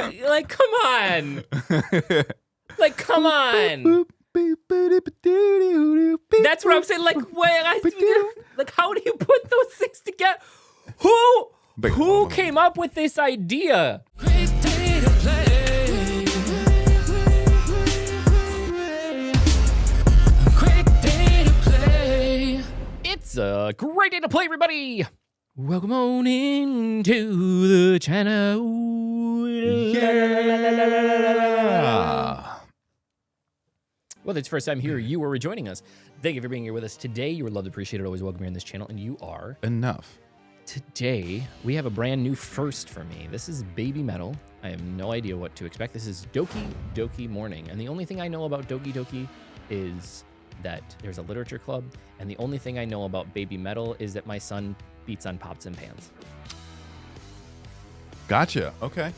Like, come on. Like, come on. That's what I'm saying. Like, like, how do you put those things together? Who came up with this idea? Great day to play. Great day to play. It's a great day to play, everybody. Welcome on into the channel. Yeah. Whether it's first time here or you are joining us, thank you for being here with us today. You are loved, appreciated, always welcome here in this channel, and you are Enough. Today, we have a brand new first for me. This is Babymetal. I have no idea what to expect. This is Doki Doki Morning, and the only thing I know about Doki Doki is that there's a literature club, and the only thing I know about Babymetal is that my son beats on pots and pans. Gotcha. Okay.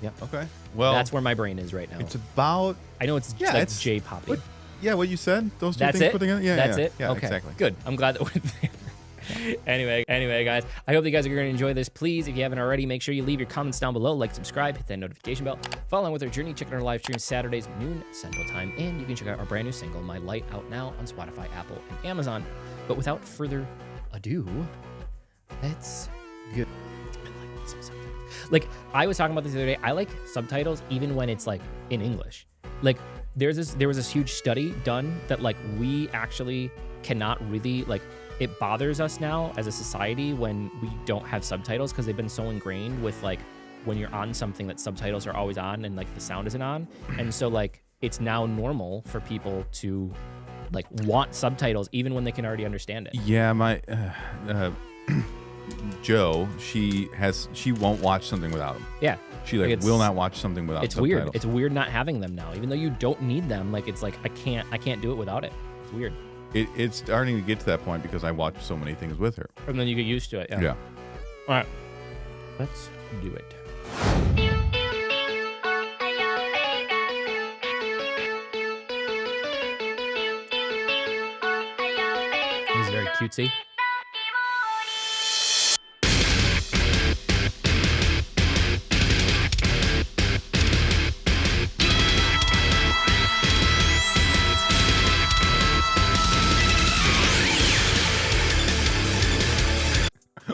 Yeah. Okay. Well, that's where my brain is right now. It's about. I know it's like it's J-poppy. Yeah, what you said. Those two That's things it. put together. Yeah, that's it. Yeah, okay. Exactly. Good. I'm glad that we're there. Anyway, guys, I hope you guys are going to enjoy this. Please, if you haven't already, make sure you leave your comments down below, like, subscribe, hit that notification bell, follow along with our journey, check out our live stream Saturdays, noon Central Time, and you can check out our brand new single, My Light, out now on Spotify, Apple, and Amazon. But without further ado, let's go. I like some subtitles. Like, I was talking about this the other day. I like subtitles even when it's like in English. Like, there was this huge study done that like we actually cannot really like. It bothers us now as a society when we don't have subtitles because they've been so ingrained with like when you're on something that subtitles are always on and like the sound isn't on. And so like it's now normal for people to like want subtitles even when they can already understand it. Yeah, my Joe, she won't watch something without them. Yeah. She like will not watch something without it's subtitles. Weird. It's weird not having them now. Even though you don't need them, like it's like I can't do it without it. It's weird. It's starting to get to that point because I watch so many things with her. And then you get used to it. Yeah. All right. Let's do it. This is very cutesy.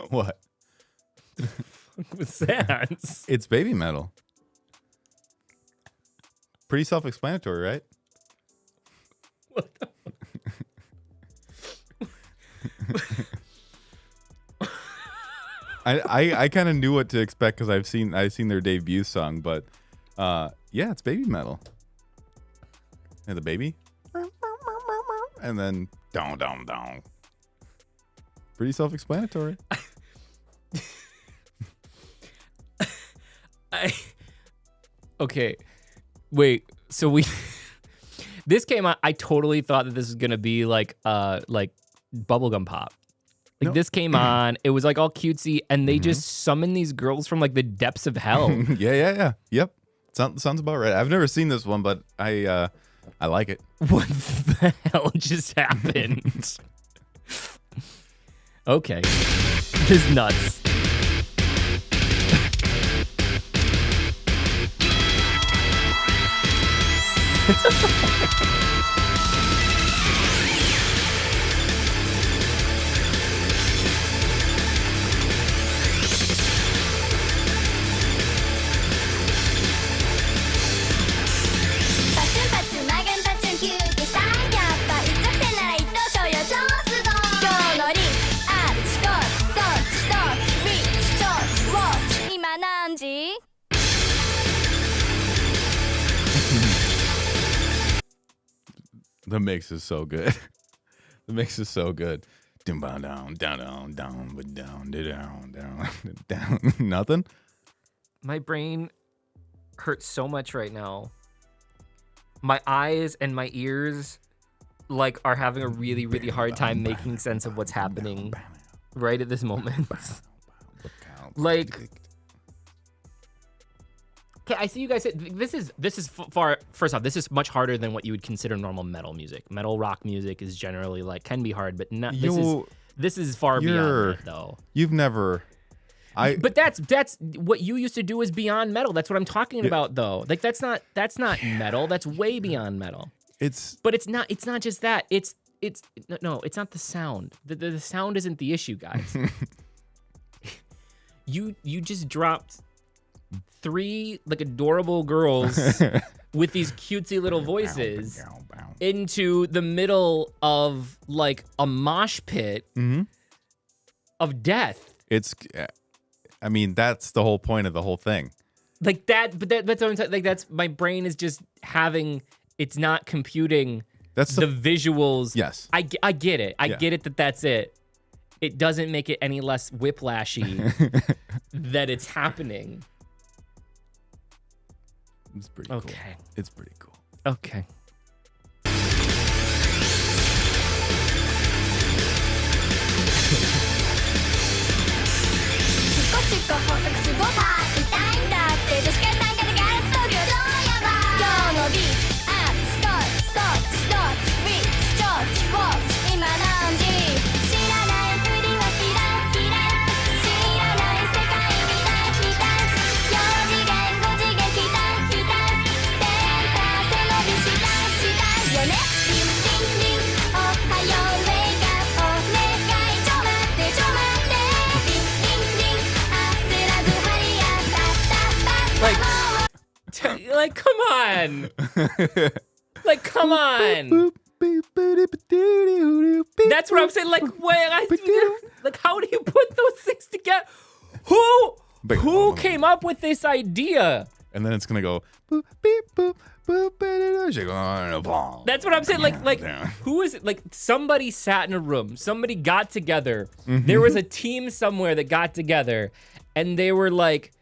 What? What's that? It's Babymetal. Pretty self-explanatory, right? What the I kind of knew what to expect because I've seen their debut song, but yeah, it's Babymetal. And the baby, and then down. Pretty self-explanatory. Okay, wait. So this came out. I totally thought that this was gonna be like bubblegum pop. Like No. this came on. It was like all cutesy, and they just summoned these girls from like the depths of hell. Yeah. Yep. Sounds about right. I've never seen this one, but I like it. What the hell just happened? Okay, this is nuts. The mix is so good. The mix is so good. Down. Nothing. My brain hurts so much right now. My eyes and my ears like are having a really, really hard time making sense of what's happening right at this moment. Like, okay, I see you guys say this is far. First off, this is much harder than what you would consider normal metal music. Metal rock music is generally like can be hard, but not. This is far beyond that, though. You've never. But that's what you used to do is beyond metal. That's what I'm talking about, though. Like that's not metal. That's way beyond metal. But it's not just that. It's not the sound. The sound isn't the issue, guys. You just dropped 3 like adorable girls with these cutesy little voices into the middle of like a mosh pit of death. I mean, that's the whole point of the whole thing. Like that, but that's what I'm saying. Like that's my brain is just it's not computing the visuals. Yes, I get it. I get it that's it. It doesn't make it any less whiplashy that it's happening. It's pretty cool. It's pretty cool. Okay. Like, come on. Like, come on. That's what I'm saying. Like, like, how do you put those things together? Who came up with this idea? And then it's gonna go. Boop, beep, boop, boop, that's what I'm saying. Like, who is it? Like, somebody sat in a room. Somebody got together. There was a team somewhere that got together, and they were like.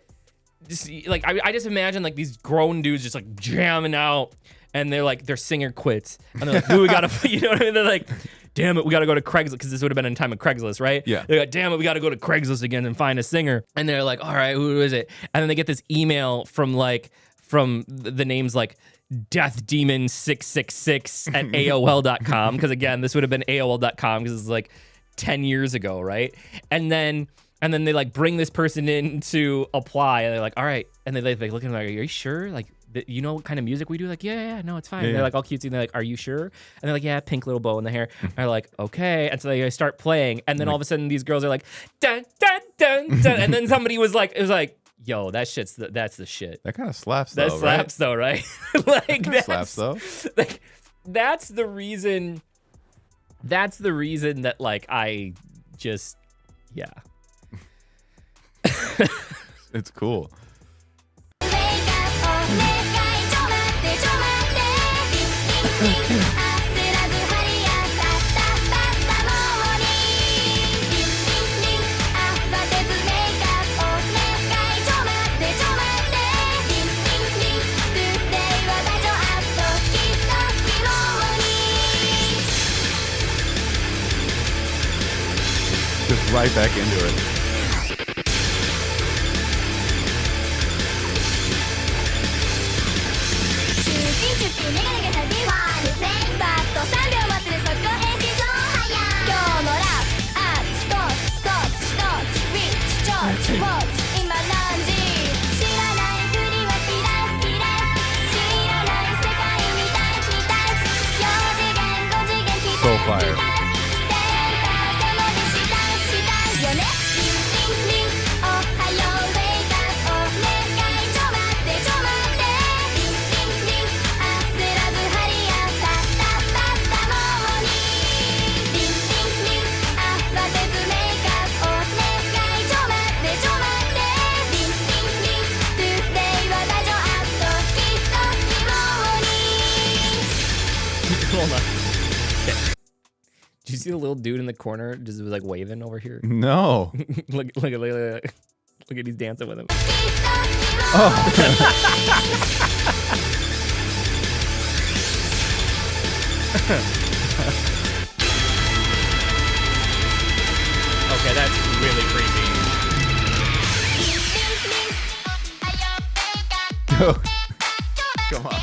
I just imagine like these grown dudes just like jamming out, and they're like their singer quits, and they're like, "Who we gotta?" You know what I mean? They're like, "Damn it, we gotta go to Craigslist," because this would have been in time of Craigslist, right? Yeah. They're like, "Damn it, we gotta go to Craigslist again and find a singer," and they're like, "All right, who is it?" And then they get this email from the names like deathdemon666 at AOL.com, because again, this would have been AOL.com because it's like 10 years ago, right? And then they like bring this person in to apply, and they're like, all right. And they look at them like, are you sure? Like, you know what kind of music we do? Like, yeah, no, it's fine. Yeah, they're like all cutesy, and they're like, are you sure? And they're like, yeah, pink little bow in the hair. And they're like, okay. And so they start playing, and then all of a sudden these girls are like, dun, dun, dun, dun. And then somebody was like, yo, that's the shit. That kind of slaps though, that slaps though, right? Like that slaps though. Like that's the reason that like I just, yeah. It's cool. Just right back into it. So fire. Hold on. Okay. Did you see the little dude in the corner just was like waving over here? No. look at he's dancing with him. Oh. Okay, that's really creepy. Come on.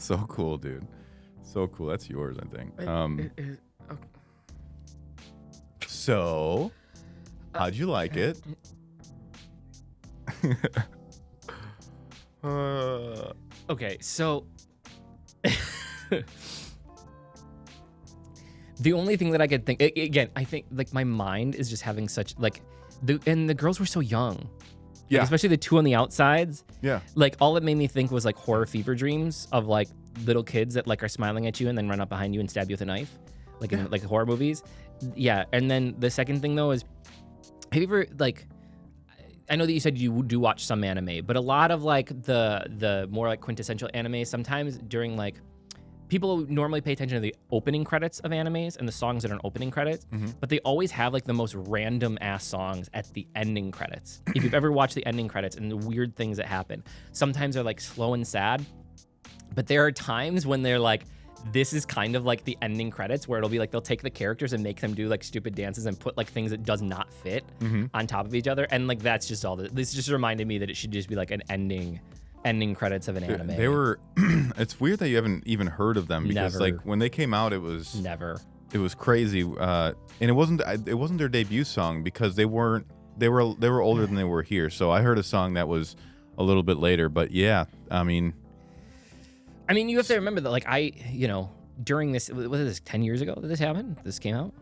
So cool, dude. So cool. That's yours, I think. Okay. So, how'd you like it? Okay, so the only thing that I could think again, I think like my mind is just having such like the girls were so young. Yeah. Like, especially the two on the outsides. Yeah. Like all it made me think was like horror fever dreams of like little kids that like are smiling at you and then run up behind you and stab you with a knife. Like in like horror movies. Yeah. And then the second thing though is, have you ever like, I know that you said you do watch some anime, but a lot of like the more like quintessential anime, sometimes during like, people normally pay attention to the opening credits of animes and the songs that are in opening credits, but they always have like the most random ass songs at the ending credits. If you've ever watched the ending credits and the weird things that happen, sometimes they're like slow and sad, but there are times when they're like, this is kind of like the ending credits where it'll be like they'll take the characters and make them do like stupid dances and put like things that does not fit on top of each other. And like that's just all this just reminded me that it should just be like an ending credits of an anime. They were it's weird that you haven't even heard of them because like when they came out it was crazy. And it wasn't their debut song because they were older than they were here. So I heard a song that was a little bit later, but yeah, I mean, you have to remember that, like, during this, was this 10 years ago that this happened? This came out,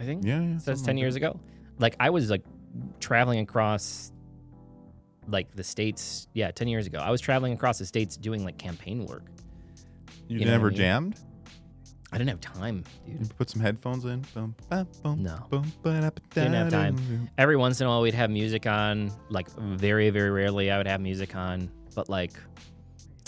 I think? Yeah. So that's 10 years ago. Like, I was, like, traveling across, like, the States. Yeah, 10 years ago. I was traveling across the States doing, like, campaign work. You never jammed? I didn't have time, dude. You put some headphones in? Boom, ba, boom, no. Boom, didn't have time. Every once in a while, we'd have music on. Like, very, very rarely, I would have music on. But, like...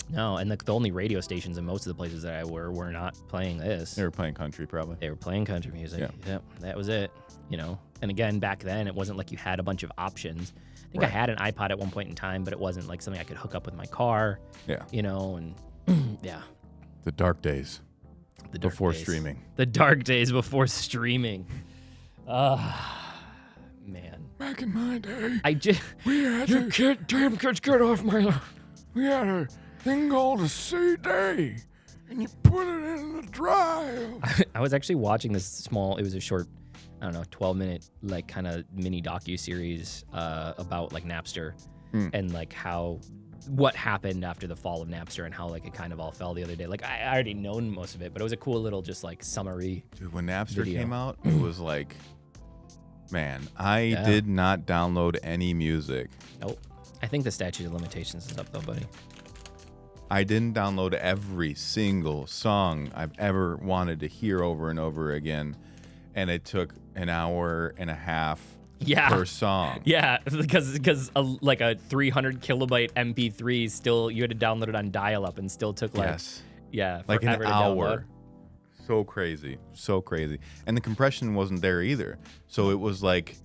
No, and the only radio stations in most of the places that I were not playing this. They were playing country, probably. They were playing country music. Yeah. Yep, that was it. And again, back then, it wasn't like you had a bunch of options. I think I had an iPod at one point in time, but it wasn't like something I could hook up with my car. Yeah. And yeah. The dark days. Before days. Streaming. The dark days before streaming. Man. Back in my day, we had damn kids, get off my lawn. We had a thing called a CD, and you put it in the drive. I was actually watching this it was a short, 12-minute, like, kind of mini docu-series about, like, Napster and, like, what happened after the fall of Napster and how, like, it kind of all fell the other day. Like, I already known most of it, but it was a cool little, just, like, summary. Dude, when Napster came out, it was like, man, I did not download any music. Nope. I think the statute of limitations is up, though, buddy. I didn't download every single song I've ever wanted to hear over and over again, and it took an hour and a half per song. Yeah, because like a 300 kilobyte MP3 still, you had to download it on dial-up and still took like like an hour. Download. So crazy. And the compression wasn't there either. So it was like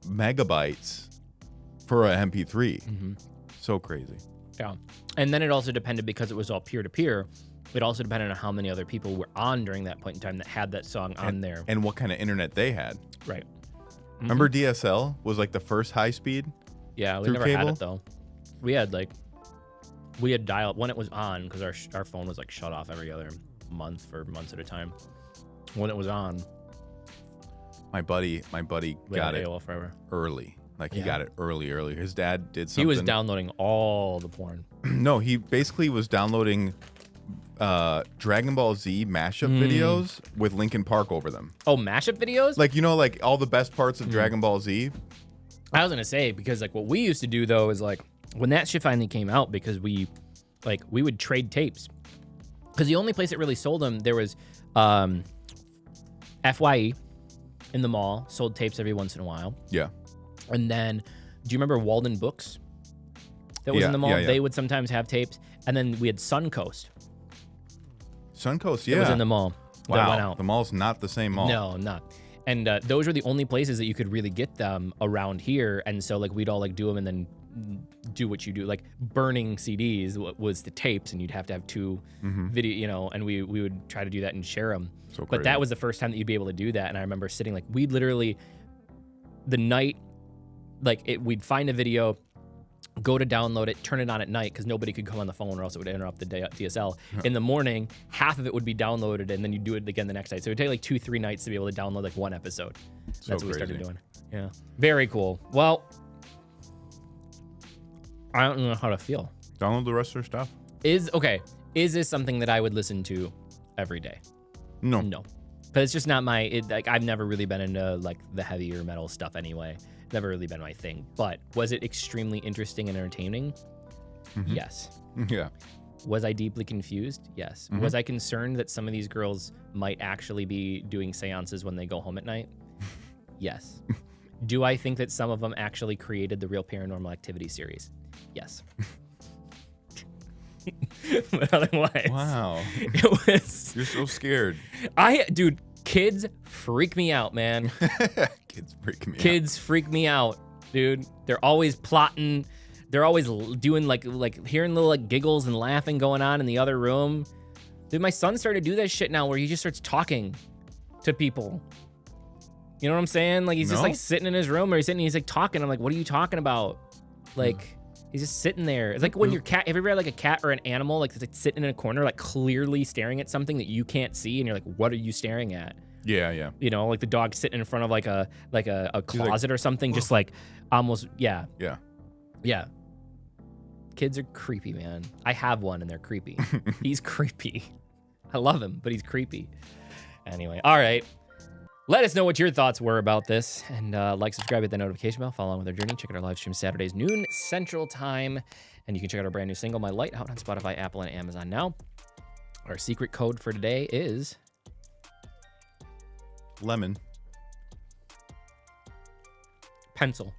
megabytes for a MP3. So crazy. Yeah. And then it also depended, because it was all peer-to-peer, it also depended on how many other people were on during that point in time that had that song on there. And what kind of internet they had. Right. Remember DSL was like the first high speed? Yeah, we never had it though. We had dial when it was on, because our phone was like shut off every other month for months at a time. When it was on. My buddy got it AOL forever. early. Like, he got it early. His dad did something. He was downloading all the porn. No, he basically was downloading Dragon Ball Z mashup videos with Linkin Park over them. Oh, mashup videos? Like, like all the best parts of Dragon Ball Z? I was going to say, because like what we used to do, though, is like when that shit finally came out, because we would trade tapes. Because the only place that really sold them, there was FYE in the mall, sold tapes every once in a while. Yeah. And then, do you remember Walden Books that was in the mall? Yeah. They would sometimes have tapes. And then we had Suncoast. Suncoast, That was in the mall. Wow. That went out. The mall's not the same mall. No, not. And those were the only places that you could really get them around here. And so, like, we'd all, like, do them and then do what you do. Like, burning CDs was the tapes, and you'd have to have two video, and we would try to do that and share them. So but that was the first time that you'd be able to do that. And I remember sitting, like, we'd literally, the night... Like, we'd find a video, go to download it, turn it on at night because nobody could come on the phone or else it would interrupt the DSL. In the morning, half of it would be downloaded and then you do it again the next night. So it would take like 2-3 nights to be able to download like one episode. That's what we started doing. Yeah. Very cool. Well, I don't know how to feel. Download the rest of their stuff. Is this something that I would listen to every day? No. No. But it's just not I've never really been into like the heavier metal stuff anyway. Never really been my thing. But was it extremely interesting and entertaining? Mm-hmm. Yes. Yeah. Was I deeply confused? Yes. Mm-hmm. Was I concerned that some of these girls might actually be doing seances when they go home at night? Yes. Do I think that some of them actually created the Real Paranormal Activity series? Yes. But otherwise, Wow. it was. You're so scared. Dude, kids freak me out, man. Kids freak me out. Kids freak me out, dude. They're always plotting. They're always doing like hearing little like giggles and laughing going on in the other room. Dude, my son started to do that shit now where he just starts talking to people. You know what I'm saying? Like he's just like sitting in his room or he's like talking. I'm like, what are you talking about? Like he's just sitting there. It's like when your cat, have you ever had like a cat or an animal like that's like sitting in a corner, like clearly staring at something that you can't see, and you're like, what are you staring at? Yeah, yeah. You know, like the dog sitting in front of like a closet or something, just like almost Yeah. Yeah. Kids are creepy, man. I have one and they're creepy. He's creepy. I love him, but he's creepy. Anyway, all right. Let us know what your thoughts were about this. And like, subscribe, hit the notification bell, follow along with our journey. Check out our live stream Saturdays, noon Central Time. And you can check out our brand new single, My Light, out on Spotify, Apple, and Amazon now. Our secret code for today is... Lemon. Pencil.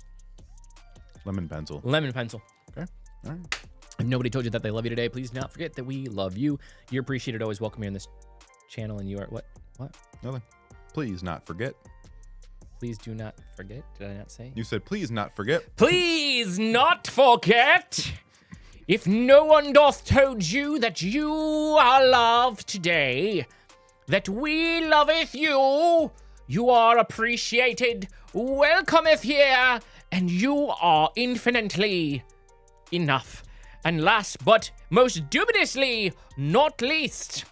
Lemon pencil. Lemon pencil. Okay. All right. If nobody told you that they love you today, please do not forget that we love you. You're appreciated, always welcome here on this channel. And you are... What? Nothing. Please not forget. Please do not forget. Did I not say? You said please not forget. Please not forget. If no one doth told you that you are loved today, that we loveth you, you are appreciated, welcometh here, and you are infinitely enough. And last but most dubiously not least,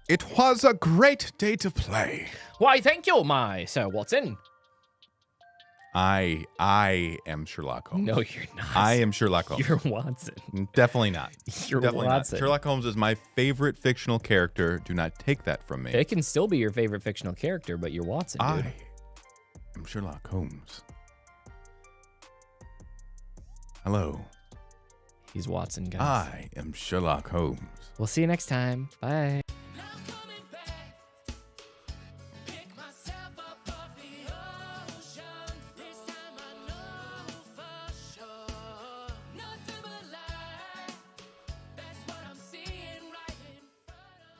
It was a great day to play. why, thank you, my Sir Watson. I am Sherlock Holmes. No, you're not. I am Sherlock Holmes. You're Watson. Definitely not. You're Definitely Watson. not. Sherlock Holmes is my favorite fictional character. Do not take that from me. It can still be your favorite fictional character, but you're Watson, dude. I am Sherlock Holmes. Hello. He's Watson, guys. I am Sherlock Holmes. We'll see you next time. Bye.